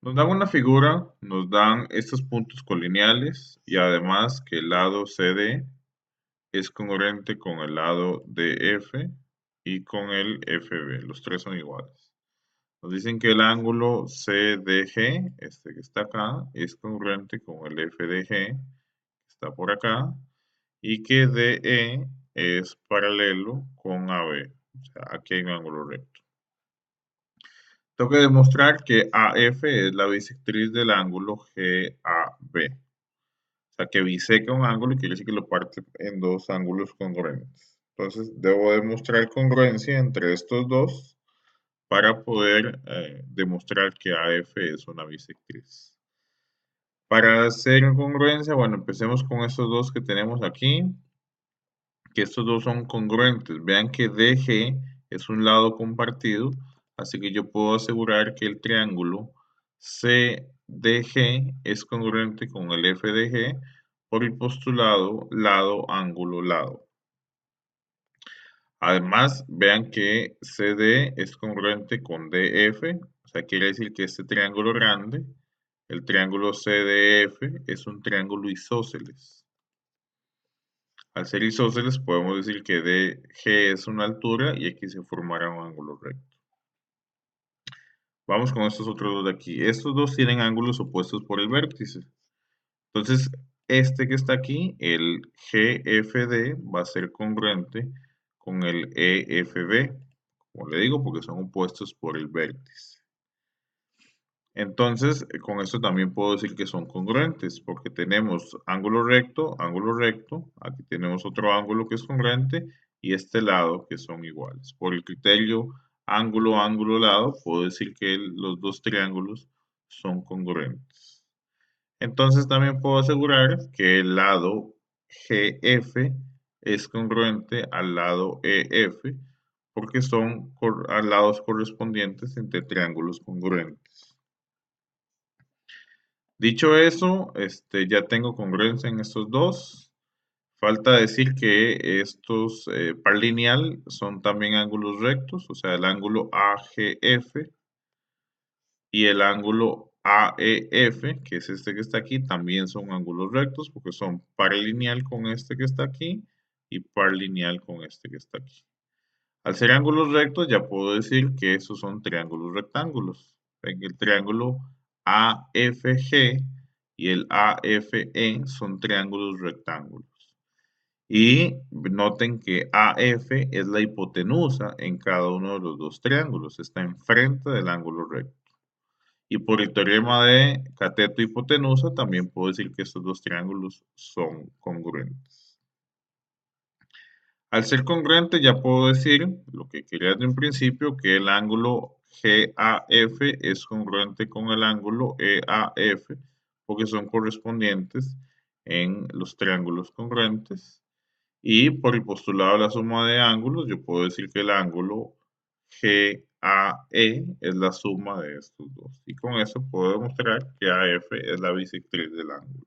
Nos dan una figura, nos dan estos puntos colineales y además que el lado CD es congruente con el lado DF y con el FB. Los tres son iguales. Nos dicen que el ángulo CDG, este que está acá, es congruente con el FDG, que está por acá, y que DE es paralelo con AB. O sea, aquí hay un ángulo recto. Tengo que demostrar que AF es la bisectriz del ángulo GAB. O sea, que biseca un ángulo y quiere decir que lo parte en dos ángulos congruentes. Entonces, debo demostrar congruencia entre estos dos para poder demostrar que AF es una bisectriz. Para hacer congruencia, bueno, empecemos con estos dos que tenemos aquí, que estos dos son congruentes. Vean que DG es un lado compartido, así que yo puedo asegurar que el triángulo CDG es congruente con el FDG por el postulado lado, ángulo, lado. Además, vean que CD es congruente con DF, o sea, quiere decir que este triángulo grande, el triángulo CDF, es un triángulo isósceles. Al ser isósceles podemos decir que DG es una altura y aquí se formará un ángulo recto. Vamos con estos otros dos de aquí. Estos dos tienen ángulos opuestos por el vértice. Entonces, este que está aquí, el GFD, va a ser congruente con el EFB, como le digo, porque son opuestos por el vértice. Entonces, con esto también puedo decir que son congruentes, porque tenemos ángulo recto, aquí tenemos otro ángulo que es congruente, y este lado que son iguales. Por el criterio ángulo, ángulo, lado, puedo decir que los dos triángulos son congruentes. Entonces también puedo asegurar que el lado GF es congruente al lado EF, porque son lados correspondientes entre triángulos congruentes. Dicho eso, ya tengo congruencia en estos dos. Falta decir que estos par lineal son también ángulos rectos, o sea, el ángulo AGF y el ángulo AEF, que es este que está aquí, también son ángulos rectos porque son par lineal con este que está aquí y par lineal con este que está aquí. Al ser ángulos rectos, ya puedo decir que esos son triángulos rectángulos. Ven, el triángulo AFG y el AFE son triángulos rectángulos. Y noten que AF es la hipotenusa en cada uno de los dos triángulos, está enfrente del ángulo recto. Y por el teorema de cateto hipotenusa también puedo decir que estos dos triángulos son congruentes. Al ser congruente ya puedo decir lo que quería desde un principio, que el ángulo GAF es congruente con el ángulo EAF, porque son correspondientes en los triángulos congruentes. Y por el postulado de la suma de ángulos, yo puedo decir que el ángulo GAE es la suma de estos dos. Y con eso puedo demostrar que AF es la bisectriz del ángulo.